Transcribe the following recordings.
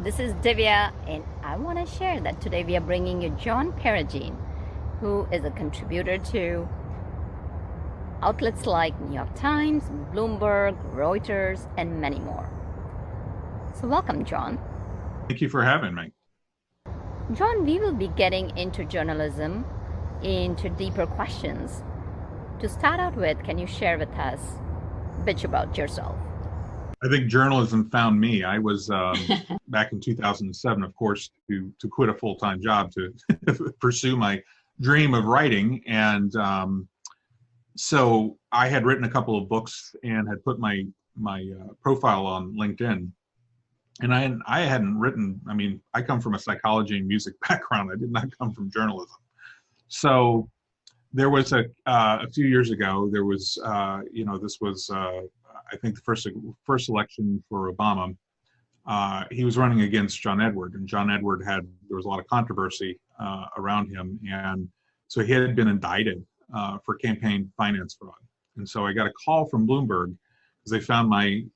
This is Divya, and I want to share that today we are bringing you John Peragaine, who is a contributor to outlets like New York Times, Bloomberg, Reuters, and many more. So, welcome, John. Thank you for having me. John, we will be getting into journalism, into deeper questions. To start out with, can you share with us a bit about yourself? I think journalism found me. I was back in 2007, of course, to quit a full-time job to pursue my dream of writing. And so I had written a couple of books and had put my profile on LinkedIn. And I hadn't written, I mean, I come from a psychology and music background. I did not come from journalism. So there was a few years ago, there was, this was, I think the first election for Obama. He was running against John Edward, and John Edward there was a lot of controversy around him. And so he had been indicted for campaign finance fraud. And so I got a call from Bloomberg because they found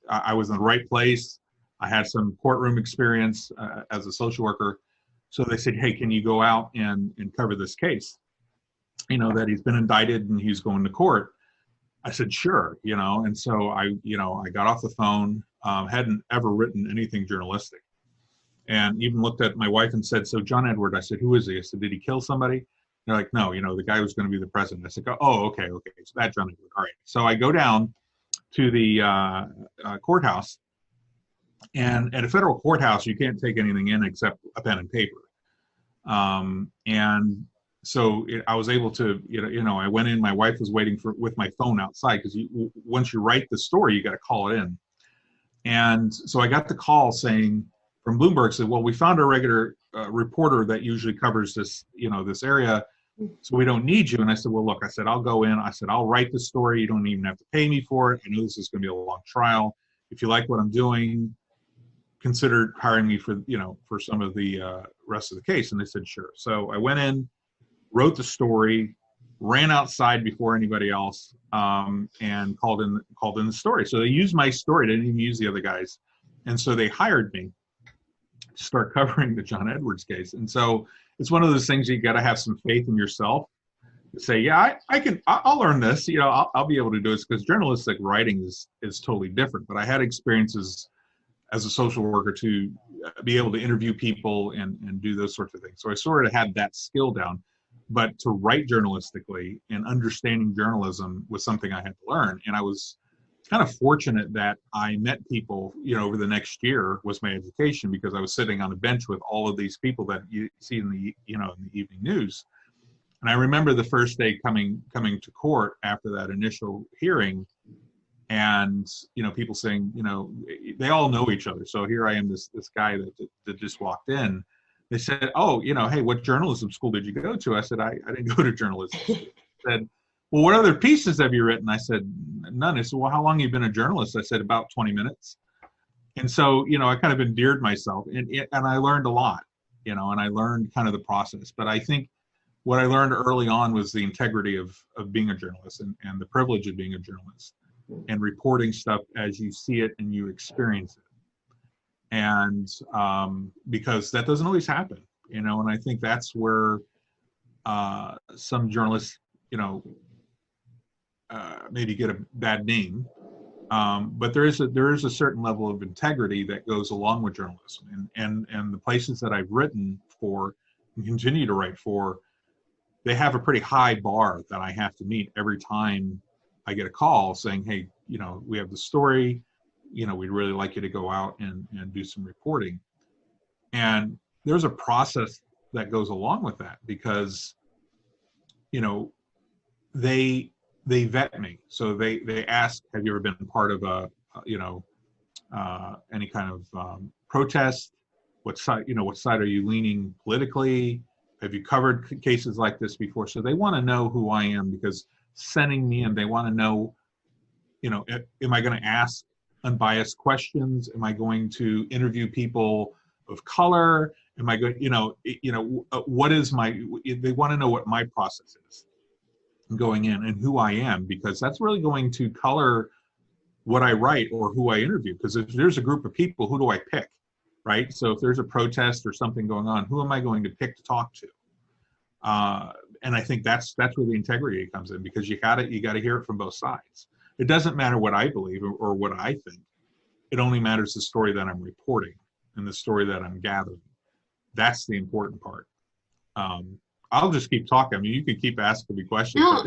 I was in the right place. I had some courtroom experience as a social worker. So they said, hey, can you go out and cover this case? That he's been indicted and he's going to court. I said, sure, and so I got off the phone, hadn't ever written anything journalistic, and even looked at my wife and said, so John Edward, I said, who is he? I said, did he kill somebody? They're like, no, the guy who's going to be the president. I said, oh, okay, so that John Edward, all right. So I go down to the courthouse, and at a federal courthouse, you can't take anything in except a pen and paper, and so I was able to, I went in, my wife was waiting with my phone outside because once you write the story, you got to call it in. And so I got the call saying from Bloomberg, said, well, we found a regular reporter that usually covers this, this area. So we don't need you. And I said, well, look, I said, I'll go in. I said, I'll write the story. You don't even have to pay me for it. I know this is going to be a long trial. If you like what I'm doing, consider hiring me for some of the rest of the case. And they said, sure. So I went in, wrote the story, ran outside before anybody else, and called in the story. So they used my story. They didn't even use the other guys. And so they hired me to start covering the John Edwards case. And so it's one of those things you got to have some faith in yourself to say, yeah, I'll learn this. I'll be able to do this, because journalistic writing is totally different. But I had experiences as a social worker to be able to interview people and do those sorts of things. So I sort of had that skill down. But to write journalistically and understanding journalism was something I had to learn. And I was kind of fortunate that I met people, over the next year was my education, because I was sitting on a bench with all of these people that you see in the evening news. And I remember the first day coming to court after that initial hearing, and, people saying, they all know each other. So here I am, this guy that just walked in. They said, oh, hey, what journalism school did you go to? I said, I didn't go to journalism. They said, well, what other pieces have you written? I said, none. They said, well, how long have you been a journalist? I said, about 20 minutes. And so, I kind of endeared myself, and I learned a lot, and I learned kind of the process. But I think what I learned early on was the integrity of being a journalist and the privilege of being a journalist and reporting stuff as you see it and you experience it. And because that doesn't always happen, and I think that's where some journalists, maybe get a bad name. But there is a certain level of integrity that goes along with journalism, and the places that I've written for and continue to write for, they have a pretty high bar that I have to meet every time I get a call saying, hey, we have the story. We'd really like you to go out and do some reporting. And there's a process that goes along with that, because, they vet me. So they ask, have you ever been part of any kind of protest? What side are you leaning politically? Have you covered cases like this before? So they want to know who I am, because sending me in, they want to know, am I going to ask unbiased questions? Am I going to interview people of color? Am I going, what is they want to know what my process is going in and who I am, because that's really going to color what I write or who I interview. Because if there's a group of people, who do I pick? right? So if there's a protest or something going on, who am I going to pick to talk to? And I think that's where the integrity comes in, because you gotta hear it from both sides. It doesn't matter what I believe or what I think. It only matters the story that I'm reporting and the story that I'm gathering. That's the important part. I'll just keep talking. I mean, you can keep asking me questions. No,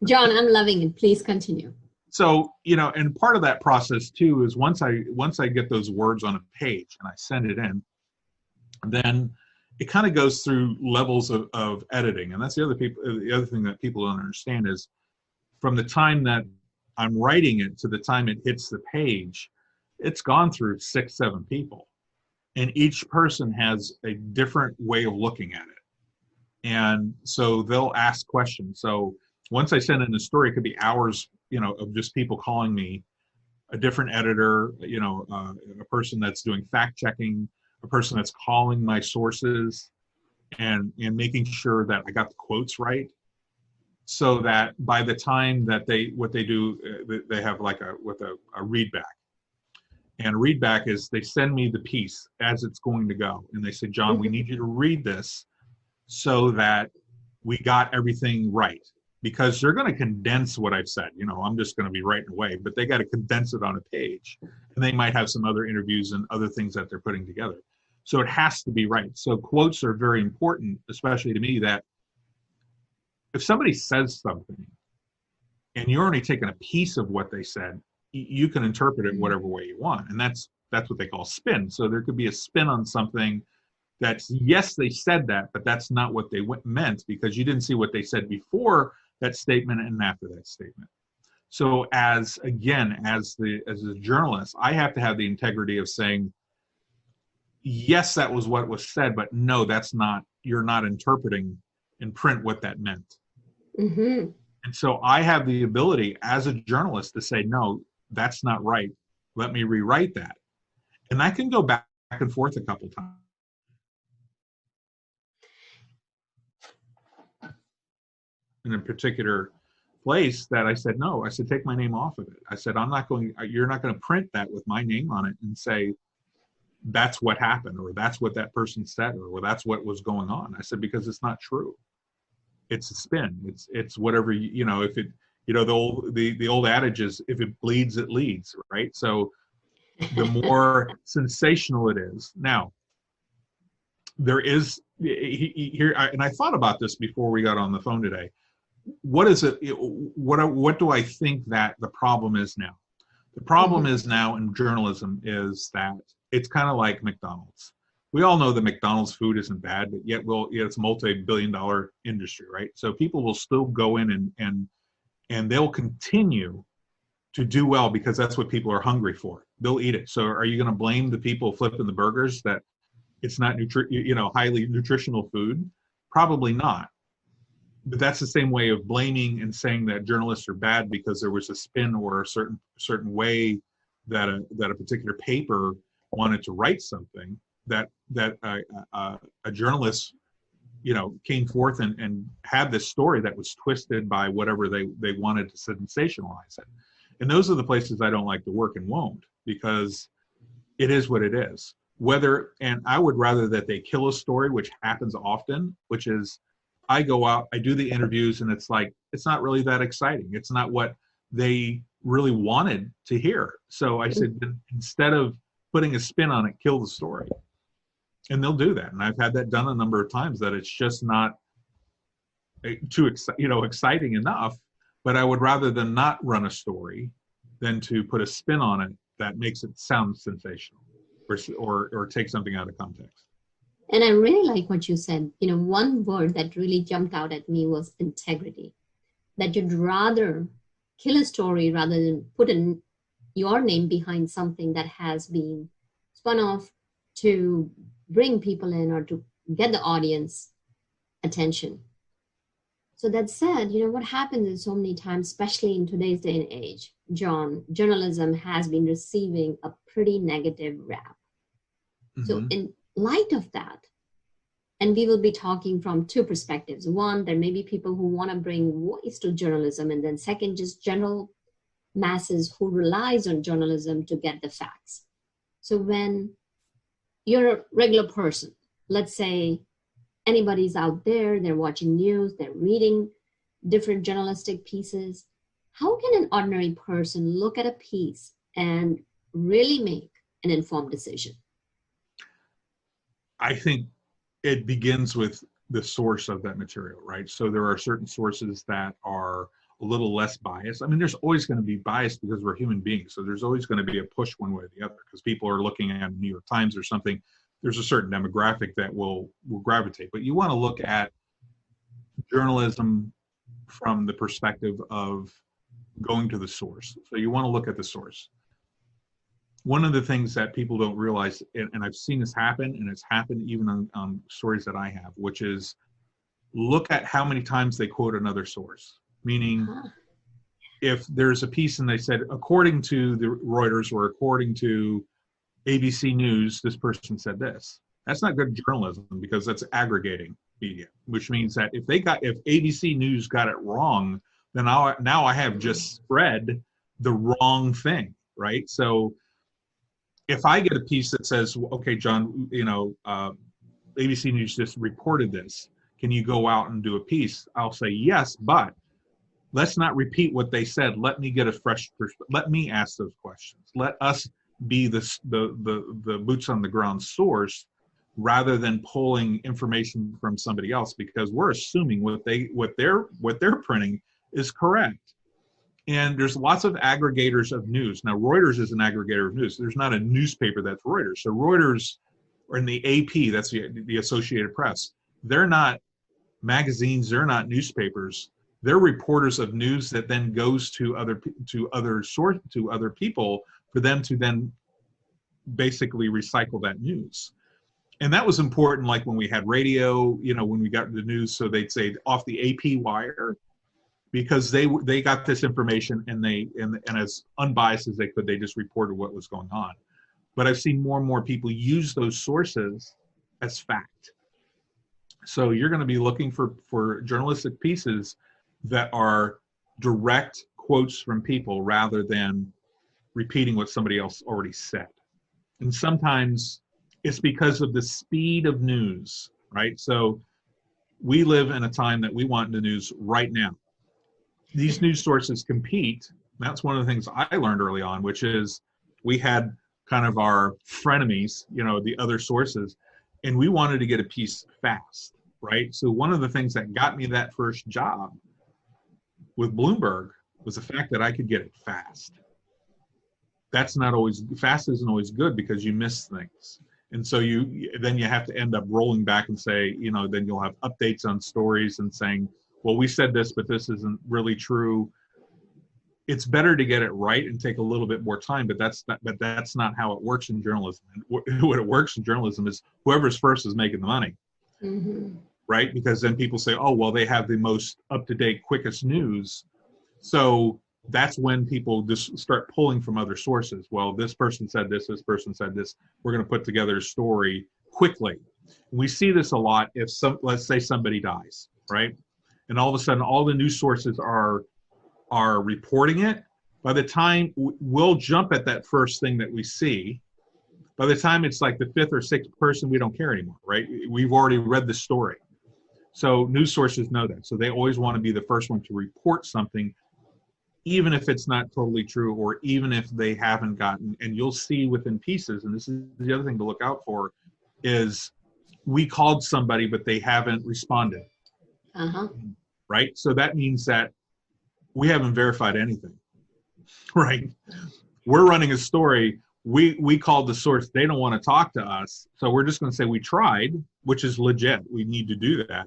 John, I'm loving it. Please continue. So, and part of that process too is once I get those words on a page and I send it in, then it kind of goes through levels of editing. And that's the other thing that people don't understand is, from the time that I'm writing it to the time it hits the page, it's gone through 6, 7 people. And each person has a different way of looking at it. And so they'll ask questions. So once I send in a story, it could be hours, of just people calling me, a different editor, a person that's doing fact checking, a person that's calling my sources and making sure that I got the quotes right. So that by the time that they do, they have like a readback. And a readback is they send me the piece as it's going to go. And they say, John, we need you to read this so that we got everything right. Because they're going to condense what I've said. I'm just going to be writing away, but they got to condense it on a page. And they might have some other interviews and other things that they're putting together. So it has to be right. So quotes are very important, especially to me, that if somebody says something and you're only taking a piece of what they said, you can interpret it whatever way you want. And that's what they call spin. So there could be a spin on something that's, yes, they said that, but that's not what they meant, because you didn't see what they said before that statement and after that statement. So as a journalist, I have to have the integrity of saying, yes, that was what was said, but no, you're not interpreting in print what that meant. Mm-hmm. And so I have the ability as a journalist to say, no, that's not right. Let me rewrite that. And I can go back and forth a couple times. In a particular place that I said, no, I said, take my name off of it. I said, you're not going to print that with my name on it and say, that's what happened, or that's what that person said, or that's what was going on. I said, because it's not true. It's a spin. It's whatever, if it, the old adage is, if it bleeds, it leads, right? So the more sensational it is. Now, there is here, and I thought about this before we got on the phone today. What is it? What do I think that the problem is now? The problem is now in journalism is that it's kind of like McDonald's. We all know that McDonald's food isn't bad, but yet it's a multi-billion-dollar industry, right? So people will still go in and they'll continue to do well because that's what people are hungry for. They'll eat it. So are you going to blame the people flipping the burgers that it's not highly nutritional food? Probably not. But that's the same way of blaming and saying that journalists are bad because there was a spin or a certain way that a particular paper wanted to write something that a journalist came forth and had this story that was twisted by whatever they wanted to sensationalize it. And those are the places I don't like to work and won't, because it is what it is. And I would rather that they kill a story, which happens often, which is I go out, I do the interviews, and it's like, it's not really that exciting. It's not what they really wanted to hear. So I said, instead of putting a spin on it, kill the story. And they'll do that. And I've had that done a number of times, that it's just not too exciting enough. But I would rather than not run a story than to put a spin on it that makes it sound sensational or take something out of context. And I really like what you said. One word that really jumped out at me was integrity. That you'd rather kill a story rather than put your name behind something that has been spun off to bring people in or to get the audience attention. So that said, what happens is so many times, especially in today's day and age, John, journalism has been receiving a pretty negative rap. Mm-hmm. So in light of that, and we will be talking from two perspectives. One, there may be people who want to bring voice to journalism, and then second, just general masses who relies on journalism to get the facts. So when you're a regular person. Let's say anybody's out there, they're watching news, they're reading different journalistic pieces. How can an ordinary person look at a piece and really make an informed decision? I think it begins with the source of that material, right? So there are certain sources that are a little less biased. I mean, there's always going to be bias because we're human beings. So there's always going to be a push one way or the other because people are looking at New York Times or something. There's a certain demographic that will gravitate. But you want to look at journalism from the perspective of going to the source. So you want to look at the source. One of the things that people don't realize, and I've seen this happen, and it's happened even on stories that I have, which is look at how many times they quote another source. Meaning, if there's a piece and they said, according to the Reuters or according to ABC News, this person said this. That's not good journalism because that's aggregating media, which means that if ABC News got it wrong, then now I have just spread the wrong thing, right? So if I get a piece that says, okay, John, ABC News just reported this. Can you go out and do a piece? I'll say yes, but let's not repeat what they said. Let me get a fresh perspective. Let me ask those questions. Let us be the boots on the ground source rather than pulling information from somebody else because we're assuming what they're printing is correct. And there's lots of aggregators of news. Now, Reuters is an aggregator of news. There's not a newspaper that's Reuters. So Reuters, or in the AP, that's the Associated Press, they're not magazines, they're not newspapers. They're reporters of news that then goes to other people for them to then basically recycle that news. And that was important, like when we had radio, when we got the news, so they'd say off the AP wire, because they got this information and as unbiased as they could, they just reported what was going on. But I've seen more and more people use those sources as fact. So you're going to be looking for journalistic pieces that are direct quotes from people rather than repeating what somebody else already said. And sometimes it's because of the speed of news, right? So we live in a time that we want the news right now. These news sources compete. That's one of the things I learned early on, which is we had kind of our frenemies, the other sources, and we wanted to get a piece fast, right? So one of the things that got me that first job with Bloomberg was the fact that I could get it fast. That's not always, fast isn't always good because you miss things. And so then you have to end up rolling back and say, then you'll have updates on stories and saying, well, we said this, but this isn't really true. It's better to get it right and take a little bit more time, but that's not how it works in journalism. What it works in journalism is whoever's first is making the money, right? Because then people say, oh, well, they have the most up-to-date, quickest news. So that's when people just start pulling from other sources. Well, this person said this person said this. We're going to put together a story quickly. And we see this a lot if let's say somebody dies, right? And all of a sudden, all the news sources are reporting it. By the time we'll jump at that first thing that we see, by the time it's like the fifth or sixth person, we don't care anymore, right? We've already read the story. So news sources know that. So they always want to be the first one to report something, even if it's not totally true or even if they haven't gotten, and you'll see within pieces, and this is the other thing to look out for, is we called somebody, but they haven't responded. Right? So that means that we haven't verified anything, right? We're running a story. We called the source. They don't want to talk to us. So we're just going to say we tried, which is legit. We need to do that.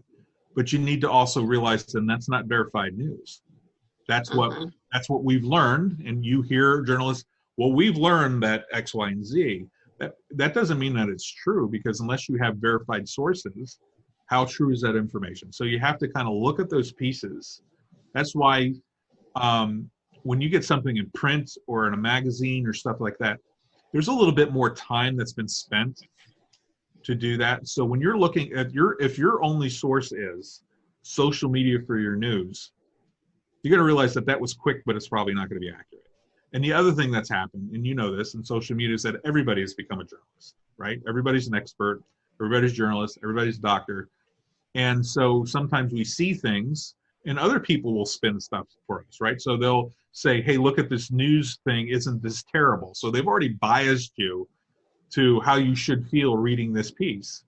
But you need to also realize that that's not verified news. That's what we've learned. And you hear journalists, well, we've learned that X, Y, and Z. That doesn't mean that it's true, because unless you have verified sources, how true is that information? So you have to kind of look at those pieces. That's why when you get something in print or in a magazine or stuff like that, there's a little bit more time that's been spent to do that. So when you're looking at if your only source is social media for your news, you're going to realize that was quick, but it's probably not going to be accurate. And the other thing that's happened, and you know this, in social media, is that everybody has become a journalist, right? Everybody's an expert, everybody's a journalist, everybody's a doctor. And so sometimes we see things and other people will spin stuff for us, right? So they'll say, hey, look at this news thing, isn't this terrible? So they've already biased you to how you should feel reading this piece.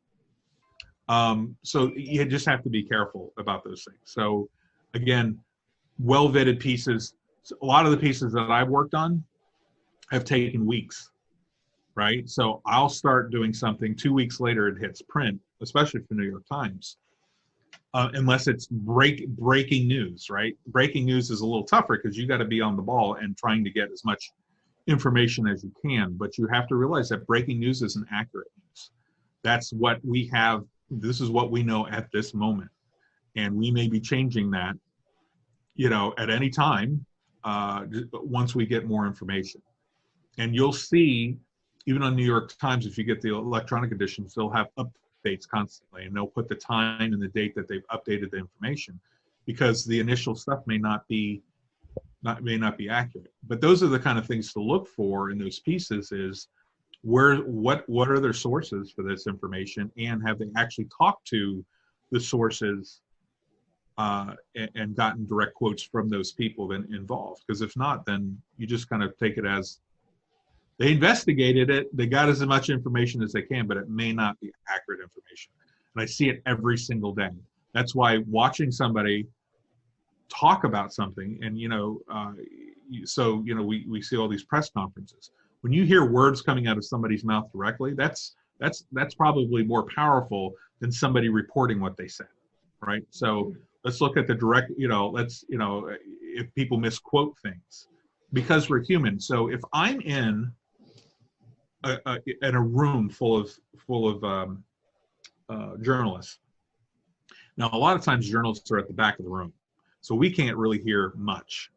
So you just have to be careful about those things. So again, well-vetted pieces. A lot of the pieces that I've worked on have taken weeks, right? So I'll start doing something, 2 weeks later it hits print, especially for New York Times, unless it's breaking news, right? Breaking news is a little tougher because you got to be on the ball and trying to get as much information as you can, but you have to realize that breaking news isn't accurate news. That's what we have. This is what we know at this moment, and we may be changing that, at any time. Once we get more information. And you'll see, even on New York Times, if you get the electronic editions, they'll have updates constantly, and they'll put the time and the date that they've updated the information, because the initial stuff may not be accurate. But those are the kind of things to look for in those pieces, is what are their sources for this information, and have they actually talked to the sources and gotten direct quotes from those people then involved. Because if not, then you just kind of take it as they investigated it, they got as much information as they can, but it may not be accurate information. And I see it every single day. That's why watching somebody talk about something, and we see all these press conferences. When you hear words coming out of somebody's mouth directly, that's probably more powerful than somebody reporting what they said, right? So let's look at the direct, if people misquote things, because we're human. So if I'm in a room full of journalists, now a lot of times journalists are at the back of the room, so we can't really hear much,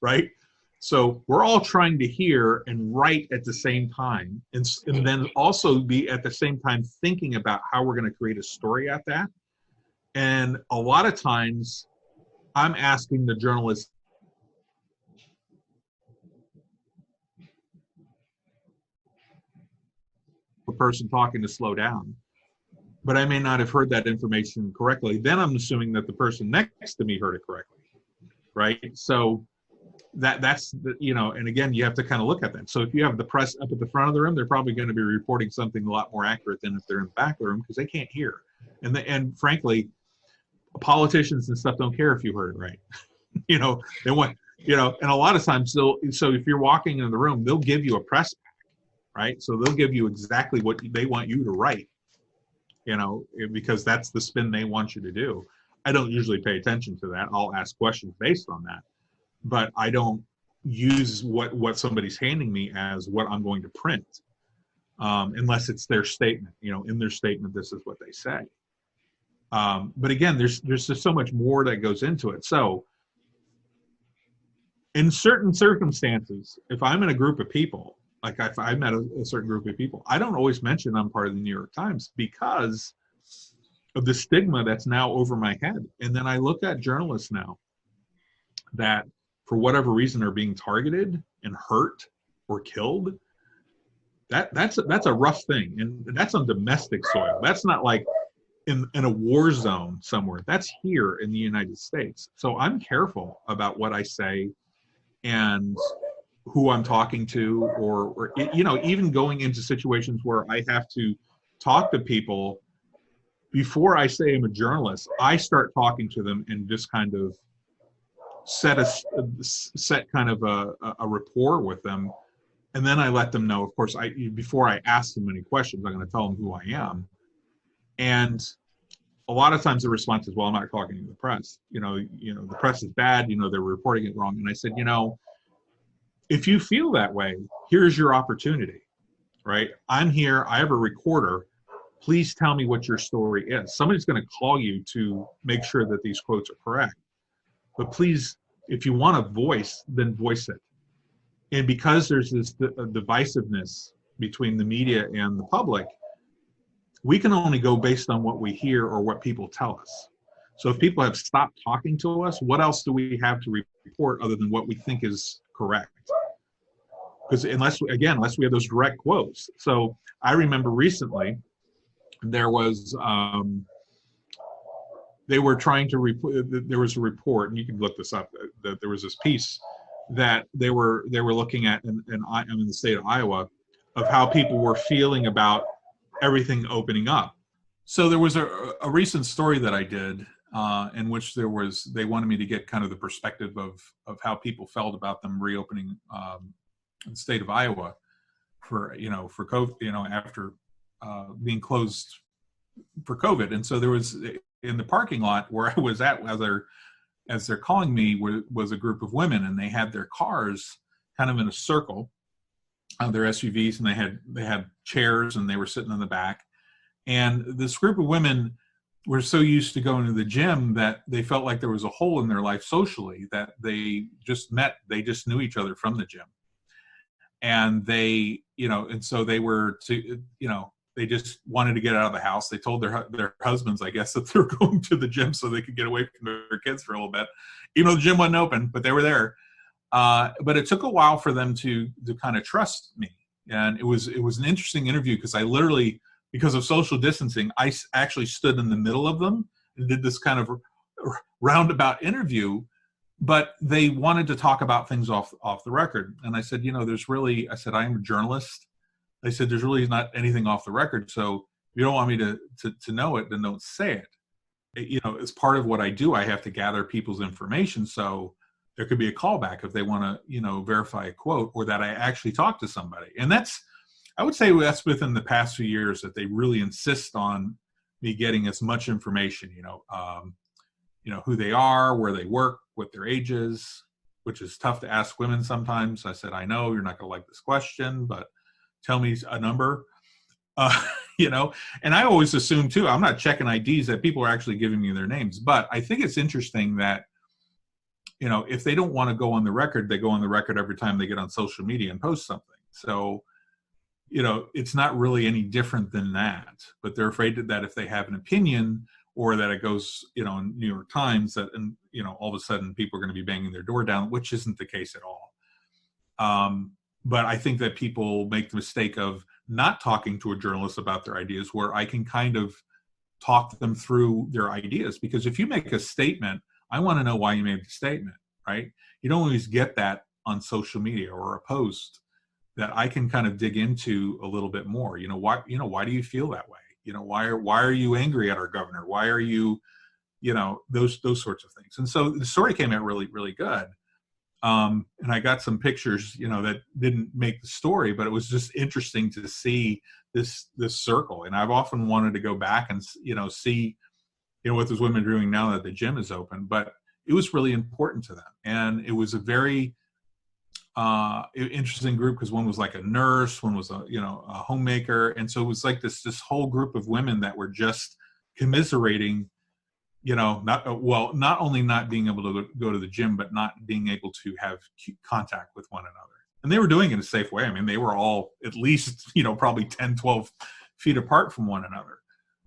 right? So we're all trying to hear and write at the same time, and then also be at the same time thinking about how we're going to create a story at that. And a lot of times I'm asking the journalist, the person talking, to slow down, but I may not have heard that information correctly. Then I'm assuming that the person next to me heard it correctly, right? So that's and again, you have to kind of look at that. So if you have the press up at the front of the room, they're probably going to be reporting something a lot more accurate than if they're in the back of the room, because they can't hear. And frankly, politicians and stuff don't care if you heard it right. They want, and a lot of times so if you're walking in the room, they'll give you a press pack, right? So they'll give you exactly what they want you to write, because that's the spin they want you to do. I don't usually pay attention to that. I'll ask questions based on that, but I don't use what somebody's handing me as what I'm going to print, unless it's their statement. In their statement, this is what they say. But again, there's just so much more that goes into it. So in certain circumstances, if I'm in a group of people, like if I met a certain group of people, I don't always mention I'm part of the New York Times, because of the stigma that's now over my head. And then I look at journalists now that, for whatever reason, are being targeted and hurt or killed. That's a rough thing, and that's on domestic soil. That's not like in a war zone somewhere. That's here in the United States. So I'm careful about what I say and who I'm talking to, or even going into situations where I have to talk to people. Before I say I'm a journalist, I start talking to them and just kind of set kind of a rapport with them, and then I let them know. Of course, before I ask them any questions, I'm going to tell them who I am. And a lot of times the response is, well, I'm not talking to the press. The press is bad. They're reporting it wrong. And I said, if you feel that way, here's your opportunity, right? I'm here. I have a recorder. Please tell me what your story is. Somebody's going to call you to make sure that these quotes are correct. But please, if you want a voice, then voice it. And because there's this divisiveness between the media and the public, we can only go based on what we hear or what people tell us. So if people have stopped talking to us, what else do we have to report other than what we think is correct. Because unless we have those direct quotes. So I remember recently there was they were trying to there was a report, and you can look this up, that there was this piece that they were looking at in the state of Iowa, of how people were feeling about everything opening up. So there was a recent story that I did in which they wanted me to get kind of the perspective of how people felt about them reopening in the state of Iowa for COVID, after being closed for COVID. And so there was, in the parking lot where I was at, as they're calling me, was a group of women, and they had their cars kind of in a circle, their SUVs, and they had chairs, and they were sitting in the back. And this group of women were so used to going to the gym that they felt like there was a hole in their life socially, that they just knew each other from the gym. And they, and so they were they just wanted to get out of the house. They told their husbands, I guess, that they were going to the gym so they could get away from their kids for a little bit. Even though the gym wasn't open, but they were there. But it took a while for them to kind of trust me. And it was an interesting interview, because I literally, because of social distancing, I actually stood in the middle of them and did this kind of roundabout interview. But they wanted to talk about things off the record. And I said, I said, I am a journalist. I said, there's really not anything off the record. So if you don't want me to know it, then don't say it. As part of what I do, I have to gather people's information. So there could be a callback if they want to, verify a quote, or that I actually talked to somebody. And I would say that's within the past few years that they really insist on me getting as much information, who they are, where they work, what their age is, which is tough to ask women sometimes. I said, I know you're not going to like this question, but tell me a number, and I always assume too, I'm not checking IDs, that people are actually giving me their names. But I think it's interesting that, if they don't want to go on the record, they go on the record every time they get on social media and post something. So, it's not really any different than that, but they're afraid that if they have an opinion, or that it goes, in New York Times, that, and, all of a sudden people are going to be banging their door down, which isn't the case at all. But I think that people make the mistake of not talking to a journalist about their ideas, where I can kind of talk them through their ideas. Because if you make a statement, I want to know why you made the statement, right? You don't always get that on social media or a post that I can kind of dig into a little bit more. Why do you feel that way? Why are you angry at our governor? Why are you, those sorts of things. And so the story came out really, really good. And I got some pictures, that didn't make the story, but it was just interesting to see this circle. And I've often wanted to go back and, see, what those women are doing now that the gym is open, but it was really important to them. And it was a very interesting group, because one was like a nurse, one was a homemaker. And so it was like this whole group of women that were just commiserating, not only not being able to go to the gym, but not being able to have contact with one another. And they were doing it in a safe way. I mean, they were all at least, probably 10, 12 feet apart from one another.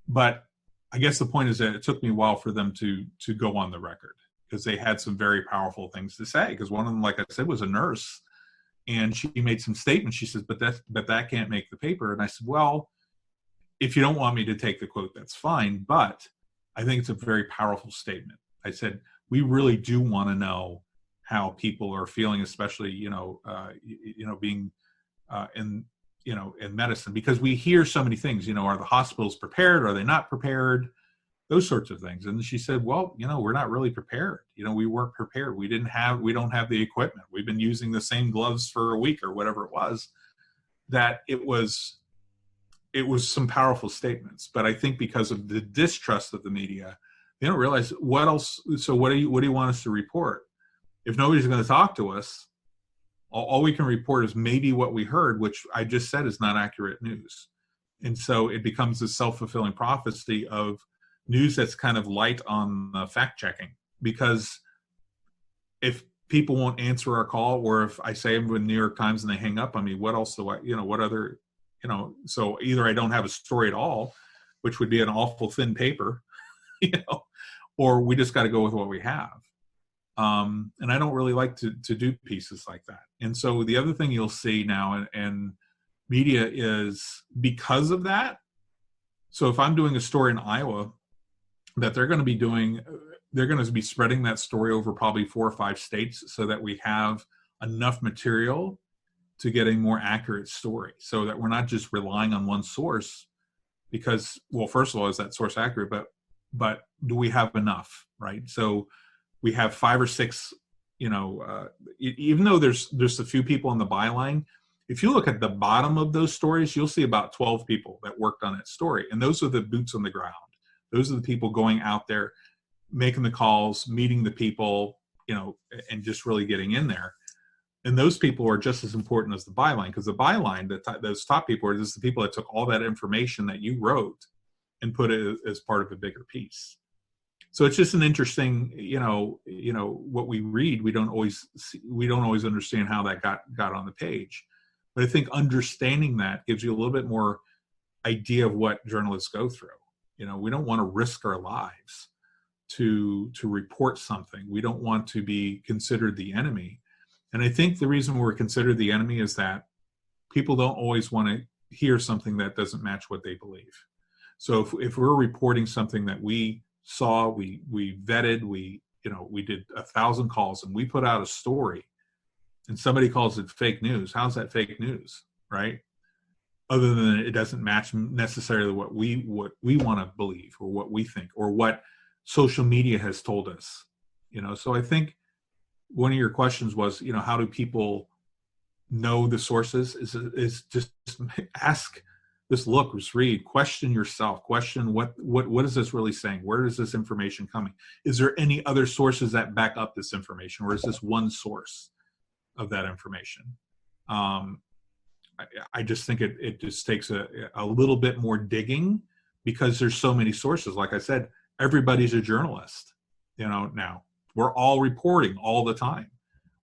But I guess the point is that it took me a while for them to go on the record, because they had some very powerful things to say. Because one of them, like I said, was a nurse, and she made some statements. She says, but that can't make the paper. And I said, well, if you don't want me to take the quote, that's fine. But I think it's a very powerful statement. I said, we really do want to know how people are feeling, especially, being in medicine, because we hear so many things, are the hospitals prepared? Are they not prepared? Those sorts of things. And she said, well, we're not really prepared. We weren't prepared. We don't have the equipment. We've been using the same gloves for a week or whatever it was. That it was some powerful statements. But I think because of the distrust of the media, they don't realize what else. So what do you want us to report? If nobody's going to talk to us, all we can report is maybe what we heard, which I just said is not accurate news. And so it becomes a self-fulfilling prophecy of news that's kind of light on fact checking. Because if people won't answer our call, or if I say them in New York Times and they hang up on me, what else do I, what other, so either I don't have a story at all, which would be an awful thin paper, or we just got to go with what we have. And I don't really like to do pieces like that. And so the other thing you'll see now and media is because of that. So if I'm doing a story in Iowa that they're going to be spreading that story over probably 4 or 5 states so that we have enough material to get a more accurate story, so that we're not just relying on one source because, well, first of all, is that source accurate? But do we have enough, right? So we have 5 or 6, even though there's a few people on the byline, if you look at the bottom of those stories, you'll see about 12 people that worked on that story. And those are the boots on the ground. Those are the people going out there, making the calls, meeting the people, and just really getting in there. And those people are just as important as the byline, because the byline, those top people are just the people that took all that information that you wrote and put it as part of a bigger piece. So it's just an interesting, what we read, we don't always understand how that got on the page. But I think understanding that gives you a little bit more idea of what journalists go through. We don't want to risk our lives to report something. We don't want to be considered the enemy. And I think the reason we're considered the enemy is that people don't always want to hear something that doesn't match what they believe. So if we're reporting something that we saw, we vetted, we did 1,000 calls and we put out a story and somebody calls it fake news, how's that fake news, right? Other than it doesn't match necessarily what we want to believe or what we think or what social media has told us. So I think one of your questions was, how do people know the sources? Is just ask, just look, just read, question yourself, question what is this really saying? Where is this information coming? Is there any other sources that back up this information, or is this one source of that information? I just think it just takes a little bit more digging, because there's so many sources. Like I said, everybody's a journalist, now. We're all reporting all the time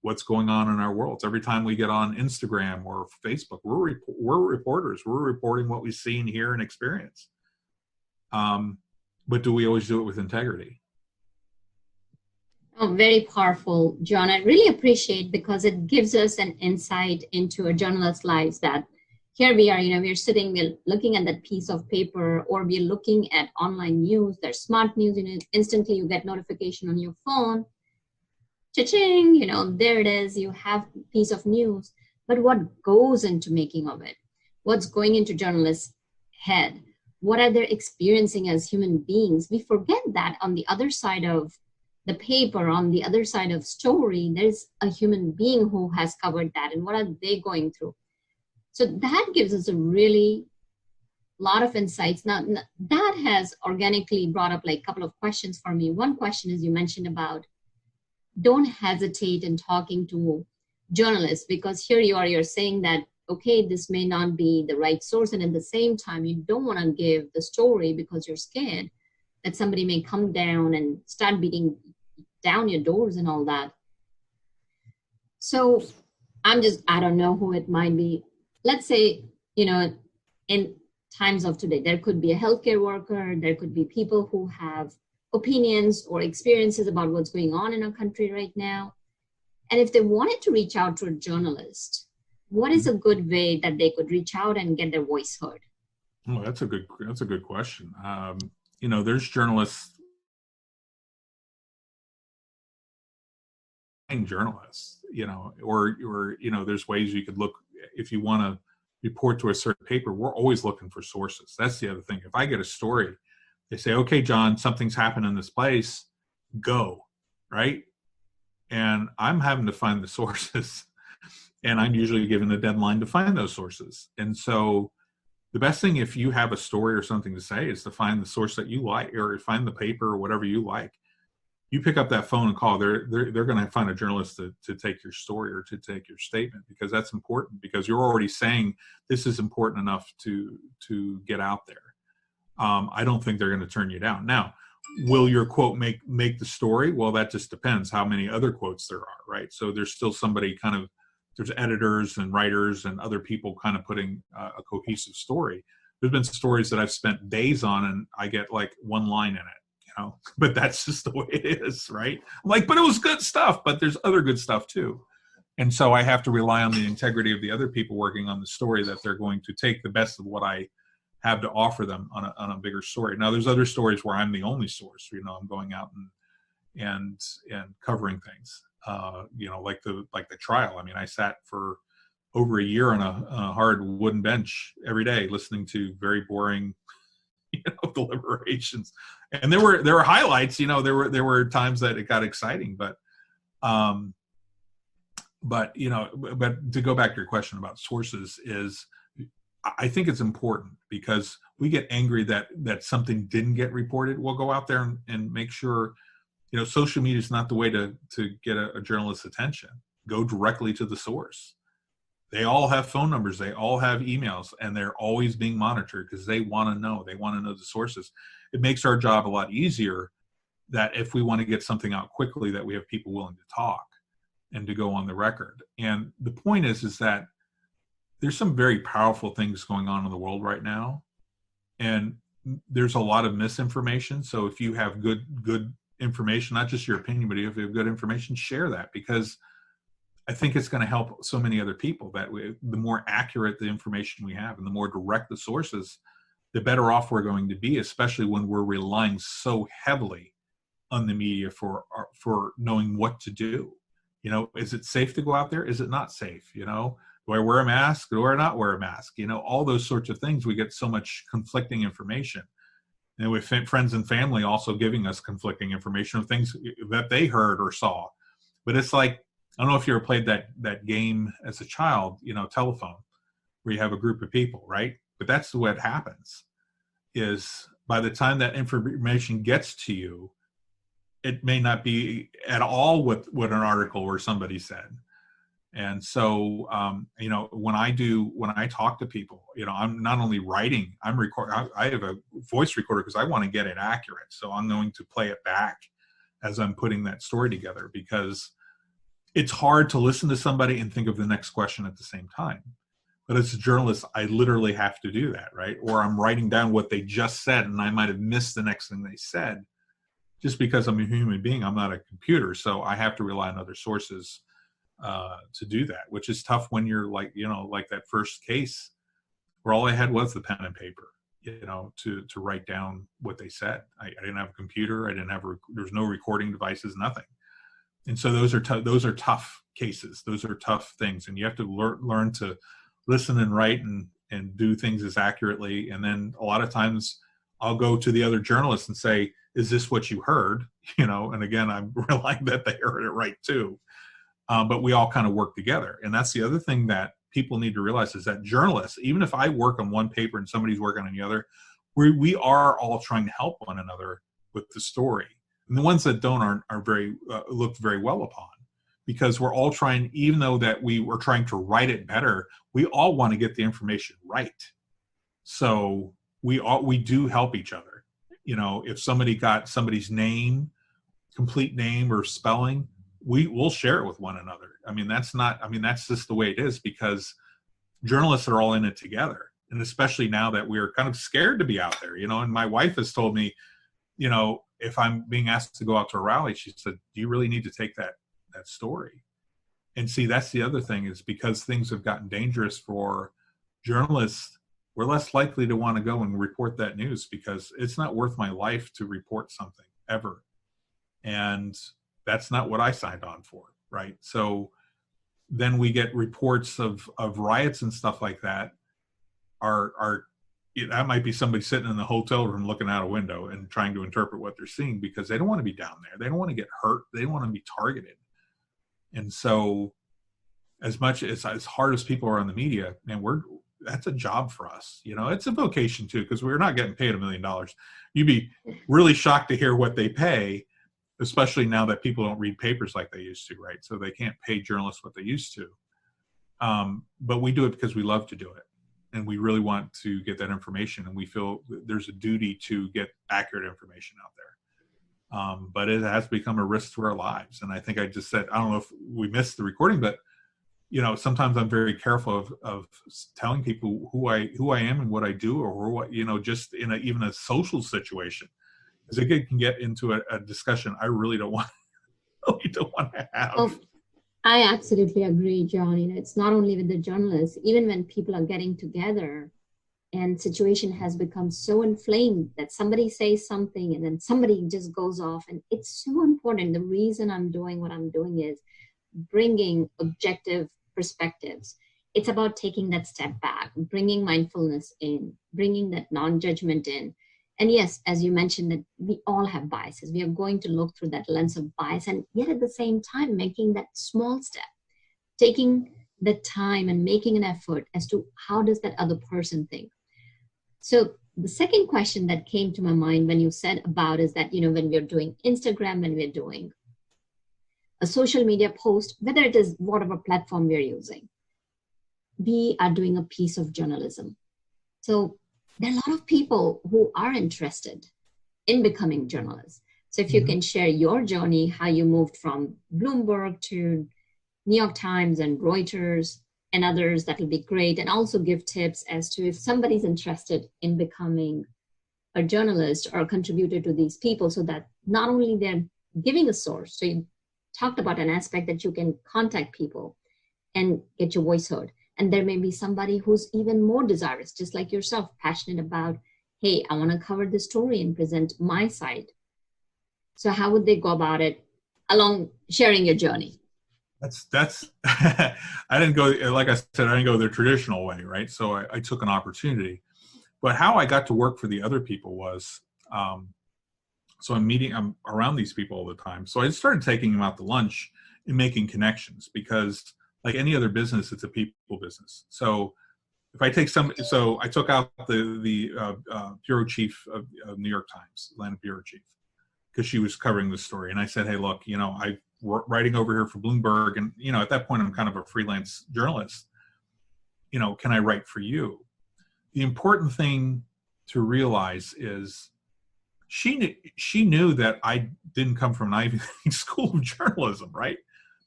what's going on in our worlds. Every time we get on Instagram or Facebook, we're reporters. We're reporting what we see and hear and experience. But do we always do it with integrity? Oh, very powerful, John. I really appreciate, because it gives us an insight into a journalist's lives, that here we are, we're sitting, we're looking at that piece of paper, or we're looking at online news. There's smart news, instantly you get notification on your phone. Cha-ching, there it is, you have a piece of news. But what goes into making of it? What's going into journalists' head? What are they experiencing as human beings? We forget that on the other side of the paper, on the other side of story, there's a human being who has covered that, and what are they going through? So that gives us a really lot of insights. Now, that has organically brought up like a couple of questions for me. One question is, you mentioned about don't hesitate in talking to journalists, because here you're saying that, okay, this may not be the right source, and at the same time, you don't want to give the story because you're scared that somebody may come down and start beating down your doors and all that. So I don't know who it might be. Let's say, in times of today, there could be a healthcare worker, there could be people who have opinions or experiences about what's going on in our country right now. And if they wanted to reach out to a journalist, what is a good way that they could reach out and get their voice heard? Oh, that's a good question. There's journalists, or there's ways you could look. If you want to report to a certain paper, we're always looking for sources. That's the other thing. If I get a story, they say, okay, John, something's happened in this place, go, right? And I'm having to find the sources, and I'm usually given a deadline to find those sources. And so the best thing, if you have a story or something to say, is to find the source that you like, or find the paper or whatever you like. You pick up that phone and call. They're going to find a journalist to take your story or to take your statement, because that's important, because you're already saying this is important enough to get out there. I don't think they're going to turn you down. Now, will your quote make the story? Well, that just depends how many other quotes there are, right? So there's still somebody there's editors and writers and other people kind of putting a cohesive story. There's been stories that I've spent days on, and I get like one line in it. but that's just the way it is, right? I'm like, but it was good stuff, but there's other good stuff too. And so I have to rely on the integrity of the other people working on the story, that they're going to take the best of what I have to offer them on a bigger story. Now, there's other stories where I'm the only source. I'm going out and covering things. Like the trial. I mean, I sat for over a year on a hard wooden bench every day, listening to very boring, deliberations. And there were highlights. There were times that it got exciting, but to go back to your question about sources, is I think it's important, because we get angry that something didn't get reported. We'll go out there and make sure, social media is not the way to get a journalist's attention. Go directly to the source. They all have phone numbers. They all have emails, and they're always being monitored because they want to know. They want to know the sources. It makes our job a lot easier, that if we want to get something out quickly, that we have people willing to talk and to go on the record. And the point is that there's some very powerful things going on in the world right now, and there's a lot of misinformation. So if you have good information, not just your opinion, but if you have good information, share that, because I think it's going to help so many other people. The more accurate the information we have and the more direct the sources, the better off we're going to be, especially when we're relying so heavily on the media for knowing what to do. Is it safe to go out there? Is it not safe? Do I wear a mask? Do I not wear a mask? All those sorts of things. We get so much conflicting information. And with friends and family also giving us conflicting information of things that they heard or saw. But it's like, I don't know if you ever played that game as a child, telephone, where you have a group of people, right? But that's what happens, is by the time that information gets to you, it may not be at all what an article or somebody said. And so, when I talk to people, I'm not only writing, I'm recording. I have a voice recorder because I want to get it accurate. So I'm going to play it back as I'm putting that story together, because it's hard to listen to somebody and think of the next question at the same time. But as a journalist, I literally have to do that, right? Or I'm writing down what they just said, and I might have missed the next thing they said. Just because I'm a human being, I'm not a computer. So I have to rely on other sources to do that, which is tough when you're like that first case where all I had was the pen and paper, to write down what they said. I didn't have a computer. There's no recording devices, nothing. And so those are tough cases. Those are tough things. And you have to learn to listen and write and do things as accurately. And then a lot of times I'll go to the other journalists and say, is this what you heard? And again, I'm relying that they heard it right too. But we all kind of work together. And that's the other thing that people need to realize, is that journalists, even if I work on one paper and somebody's working on the other, we are all trying to help one another with the story. And the ones that don't are very looked very well upon, because we're all trying, even though that we were trying to write it better, we all want to get the information right. So we do help each other. If somebody got somebody's name, complete name or spelling, we'll share it with one another. That's just the way it is, because journalists are all in it together. And especially now that we're kind of scared to be out there, and my wife has told me, if I'm being asked to go out to a rally, she said, do you really need to take that story? And see, that's the other thing, is because things have gotten dangerous for journalists, we're less likely to want to go and report that news, because it's not worth my life to report something ever. And that's not what I signed on for, right? So then we get reports of riots and stuff like that. That might be somebody sitting in the hotel room looking out a window and trying to interpret what they're seeing, because they don't want to be down there. They don't want to get hurt. They don't want to be targeted. And so as hard as people are on the media, man, that's a job for us. It's a vocation too, because we're not getting paid $1 million. You'd be really shocked to hear what they pay, especially now that people don't read papers like they used to, right? So they can't pay journalists what they used to. But we do it because we love to do it. And we really want to get that information. And we feel there's a duty to get accurate information out there. But it has become a risk to our lives. And I think I just said, I don't know if we missed the recording, but sometimes I'm very careful of telling people who I am and what I do, or what, just in even a social situation. because it can get into a discussion I really don't want to have. Oh, I absolutely agree, John. It's not only with the journalists, even when people are getting together and situation has become so inflamed that somebody says something and then somebody just goes off. And it's so important. The reason I'm doing what I'm doing is bringing objective perspectives. It's about taking that step back, bringing mindfulness in, bringing that non-judgment in. And yes, as you mentioned, that we all have biases. We are going to look through that lens of bias, and yet at the same time, making that small step, taking the time and making an effort as to how does that other person think. So the second question that came to my mind when you said about is that, when we're doing Instagram, when we're doing a social media post, whether it is whatever platform we're using, we are doing a piece of journalism. So there are a lot of people who are interested in becoming journalists. So if you can share your journey, how you moved from Bloomberg to New York Times and Reuters and others, that will be great. And also give tips as to if somebody's interested in becoming a journalist or a contributor to these people, so that not only they're giving a source. So you talked about an aspect that you can contact people and get your voice heard. And there may be somebody who's even more desirous, just like yourself, passionate about, hey, I want to cover this story and present my side. So how would they go about it along sharing your journey? That's I didn't go, like I said, I didn't go the traditional way, right? So I took an opportunity. But how I got to work for the other people was, so I'm around these people all the time. So I started taking them out to lunch and making connections, because like any other business, it's a people business. So if I take so I took out the bureau chief of New York Times, Atlanta bureau chief, because she was covering the story. And I said, hey, look, I'm writing over here for Bloomberg. And, at that point, I'm kind of a freelance journalist. Can I write for you? The important thing to realize is she knew that I didn't come from an Ivy League school of journalism, right?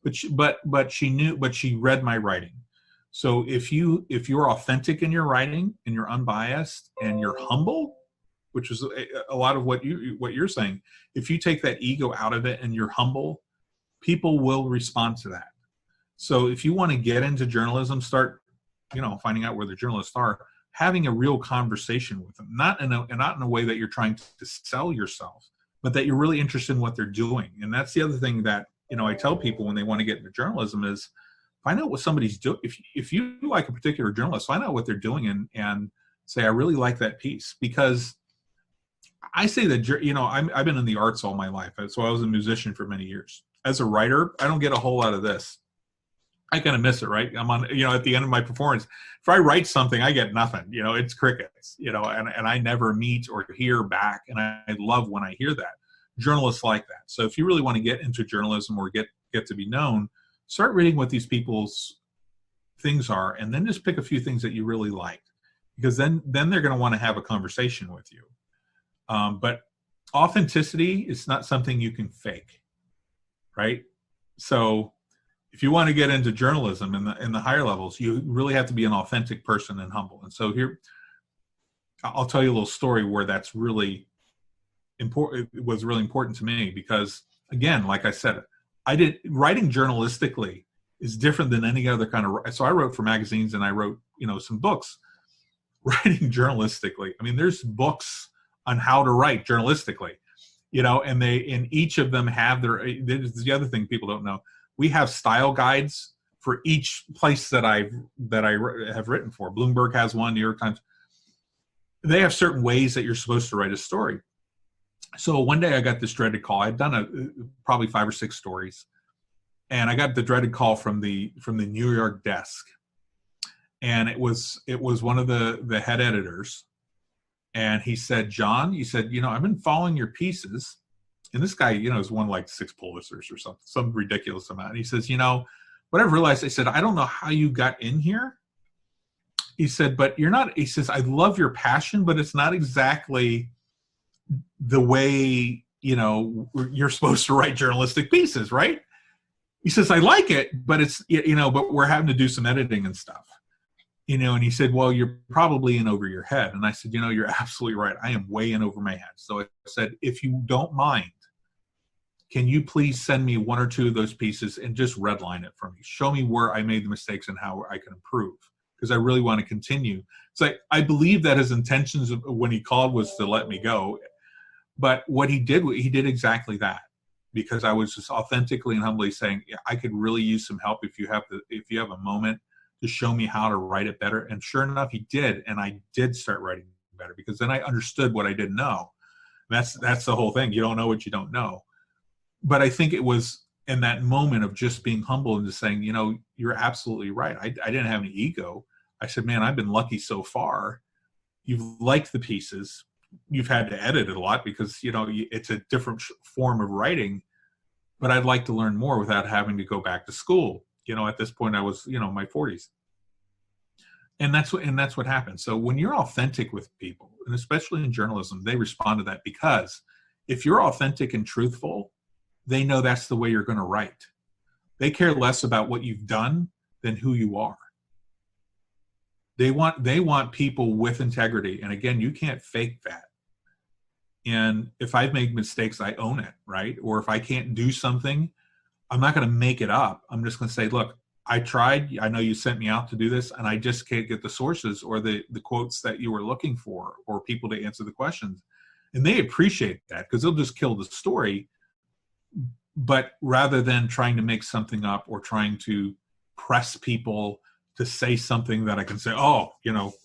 But she read my writing. So if you're authentic in your writing and you're unbiased and you're humble, which is a lot of what you're saying, if you take that ego out of it and you're humble, people will respond to that. So if you want to get into journalism, start, finding out where the journalists are, having a real conversation with them, not in a way that you're trying to sell yourself, but that you're really interested in what they're doing. And that's the other thing that, I tell people when they want to get into journalism is find out what somebody's doing. If you like a particular journalist, find out what they're doing and say, I really like that piece. Because I say that, I've been in the arts all my life. So I was a musician for many years. As a writer, I don't get a whole lot of this. I kind of miss it, right? I'm on, at the end of my performance, if I write something, I get nothing, it's crickets, and I never meet or hear back. And I love when I hear that. Journalists like that. So if you really want to get into journalism or get to be known, start reading what these people's things are, and then just pick a few things that you really liked, because then they're going to want to have a conversation with you. But authenticity is not something you can fake, right? So if you want to get into journalism in the higher levels, you really have to be an authentic person and humble. And so here, I'll tell you a little story where that's really important. It was really important to me because, again, like I said, writing journalistically is different than any other kind of. So I wrote for magazines and I wrote, some books. Writing journalistically, I mean, there's books on how to write journalistically, and each of them have there's the other thing people don't know. We have style guides for each place that I have written for. Bloomberg has one, New York Times. They have certain ways that you're supposed to write a story. So one day I got this dreaded call. I'd done probably 5 or 6 stories, and I got the dreaded call from the New York desk, and it was one of the head editors, and he said, John, he said, I've been following your pieces, and this guy, has won like 6 Pulitzers or something, some ridiculous amount. And he says, what I've realized, I said, I don't know how you got in here. He said, but you're not. He says, I love your passion, but it's not exactly the way, you're supposed to write journalistic pieces, right? He says, I like it, but it's, but we're having to do some editing and stuff. and he said, well, you're probably in over your head. And I said, you're absolutely right. I am way in over my head. So I said, if you don't mind, can you please send me one or two of those pieces and just redline it for me? Show me where I made the mistakes and how I can improve, because I really want to continue. So I believe that his intentions when he called was to let me go. But what he did exactly that, because I was just authentically and humbly saying, yeah, I could really use some help if you have a moment to show me how to write it better. And sure enough, he did. And I did start writing better, because then I understood what I didn't know. That's the whole thing. You don't know what you don't know. But I think it was in that moment of just being humble and just saying, you're absolutely right. I didn't have any ego. I said, man, I've been lucky so far. You've liked the pieces. You've had to edit it a lot because, it's a different form of writing, but I'd like to learn more without having to go back to school. At this point I was, my 40s. And that's what happens. So when you're authentic with people, and especially in journalism, they respond to that, because if you're authentic and truthful, they know that's the way you're going to write. They care less about what you've done than who you are. They want people with integrity. And again, you can't fake that. And if I've made mistakes, I own it, right? Or if I can't do something, I'm not going to make it up. I'm just going to say, look, I tried. I know you sent me out to do this, and I just can't get the sources or the quotes that you were looking for, or people to answer the questions. And they appreciate that, because they'll just kill the story. But rather than trying to make something up or trying to press people to say something that I can say, oh,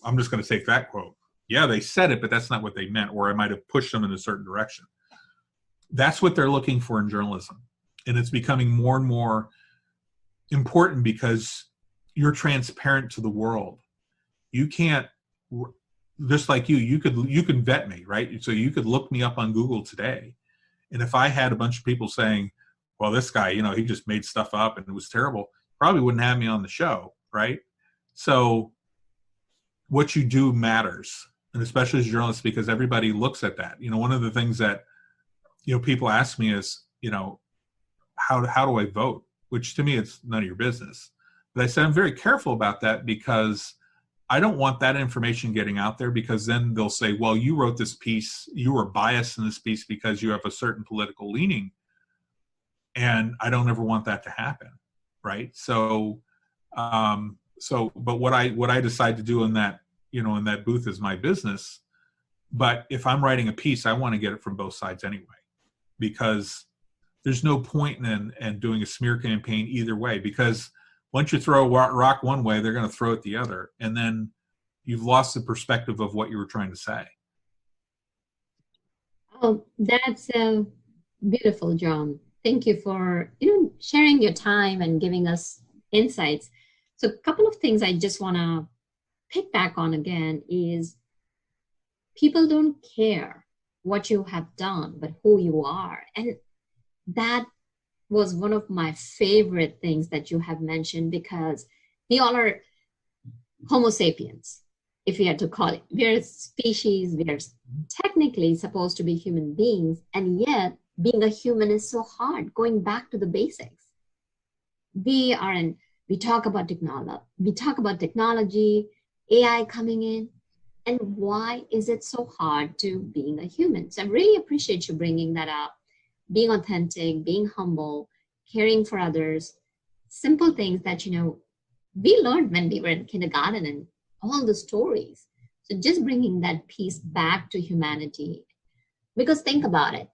I'm just going to take that quote. Yeah, they said it, but that's not what they meant, or I might have pushed them in a certain direction. That's what they're looking for in journalism. And it's becoming more and more important, because you're transparent to the world. You can't, just like you can vet me, right? So you could look me up on Google today. And if I had a bunch of people saying, well, this guy, he just made stuff up and it was terrible, probably wouldn't have me on the show, right? So what you do matters, and especially as journalists, because everybody looks at that. One of the things that, people ask me is, how do I vote? Which to me, it's none of your business. But I said, I'm very careful about that, because I don't want that information getting out there, because then they'll say, well, you wrote this piece, you were biased in this piece because you have a certain political leaning. And I don't ever want that to happen. Right. So, but what I decide to do in that, in that booth is my business. But if I'm writing a piece, I want to get it from both sides anyway, because there's no point in doing a smear campaign either way, because once you throw a rock one way, they're going to throw it the other. And then you've lost the perspective of what you were trying to say. Oh, that's beautiful, John. Thank you for sharing your time and giving us insights. So a couple of things I just want to pick back on again is, people don't care what you have done, but who you are. And that was one of my favorite things that you have mentioned, because we all are Homo sapiens, if we had to call it. We're a species, we are technically supposed to be human beings, and yet being a human is so hard, going back to the basics. We talk about technology, AI coming in, and why is it so hard to being a human? So I really appreciate you bringing that up. Being authentic, being humble, caring for others, simple things that, we learned when we were in kindergarten, and all the stories. So just bringing that piece back to humanity, because think about it.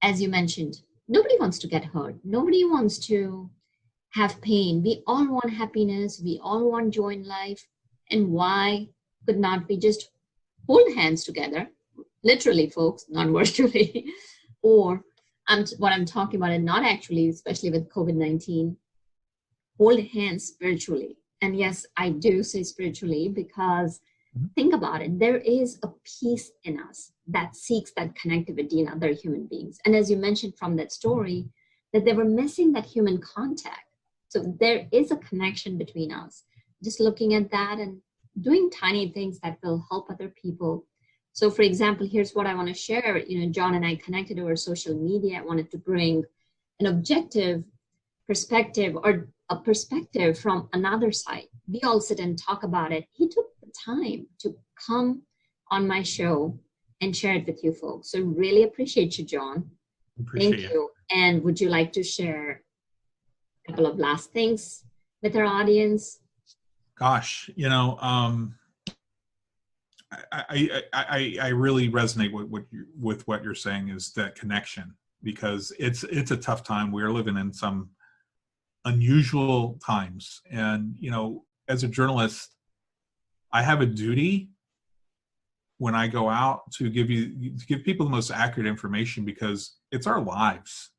As you mentioned, nobody wants to get hurt. Nobody wants to have pain. We all want happiness. We all want joy in life. And why could not we just hold hands together? Literally, folks, not virtually. Or what I'm talking about, and not actually, especially with COVID-19, hold hands spiritually. And yes, I do say spiritually, because think about it. There is a peace in us that seeks that connectivity in other human beings. And as you mentioned from that story, that they were missing that human contact. So there is a connection between us. Just looking at that and doing tiny things that will help other people. So for example, here's what I want to share. John and I connected over social media. I wanted to bring an objective perspective, or a perspective from another side. we all sit and talk about it. He took the time to come on my show and share it with you folks. So really appreciate you, John. Appreciate Thank you. And would you like to share a couple of last things with our audience? Gosh, I really resonate with what you're saying, is that connection, because it's a tough time. We're living in some unusual times, and as a journalist, I have a duty when I go out to give people the most accurate information, because it's our lives,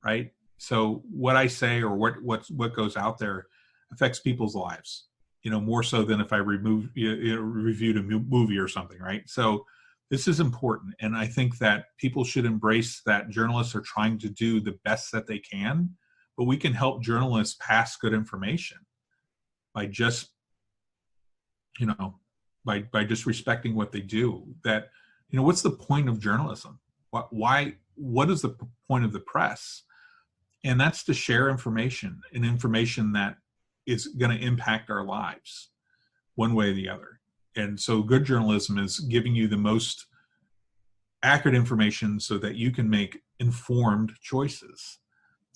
right? So what I say or what goes out there affects people's lives, more so than if I reviewed a movie or something, right? So this is important, and I think that people should embrace that journalists are trying to do the best that they can, but we can help journalists pass good information by just, by just respecting what they do. That, what's the point of journalism? What is the point of the press? And that's to share information, and information that is going to impact our lives one way or the other. And so good journalism is giving you the most accurate information so that you can make informed choices.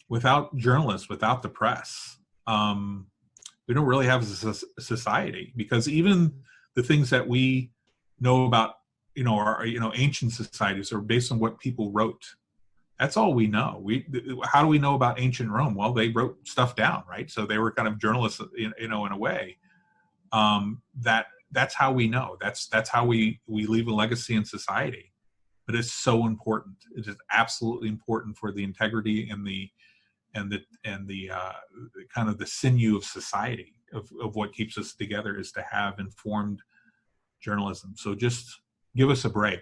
Without journalists, without the press, we don't really have a society, because even the things that we know about, our ancient societies are based on what people wrote. That's all we know. How do we know about ancient Rome? Well, they wrote stuff down, right? So they were kind of journalists, in a way. That's how we know. That's how we leave a legacy in society. But it's so important. It is absolutely important for the integrity and the kind of the sinew of society, of what keeps us together, is to have informed journalism. So just give us a break.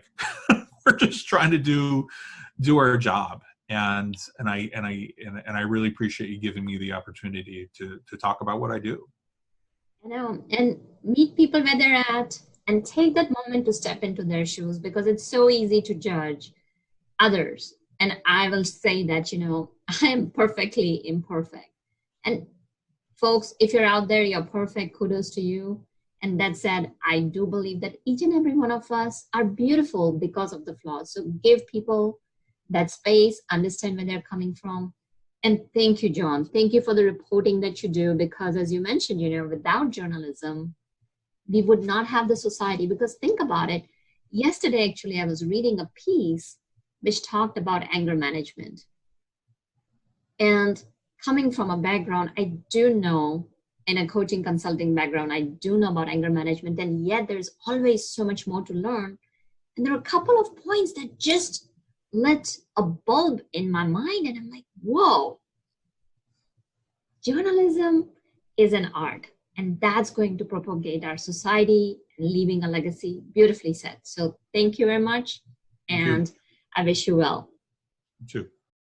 We're just trying to do our job, and I really appreciate you giving me the opportunity to talk about what I do. And meet people where they're at, and take that moment to step into their shoes, because it's so easy to judge others. And I will say that, I am perfectly imperfect. And folks, if you're out there, you're perfect, kudos to you. And that said, I do believe that each and every one of us are beautiful because of the flaws. So give people that space, understand where they're coming from. And thank you, John. Thank you for the reporting that you do, because as you mentioned, without journalism, we would not have the society. Because think about it. Yesterday, actually, I was reading a piece which talked about anger management. And coming from a background, I do know, in a coaching consulting background, I do know about anger management, and yet there's always so much more to learn. And there are a couple of points that just lit a bulb in my mind, and I'm like, whoa, journalism is an art, and that's going to propagate our society and leaving a legacy. Beautifully said. So thank you very much, and I wish you well. You too.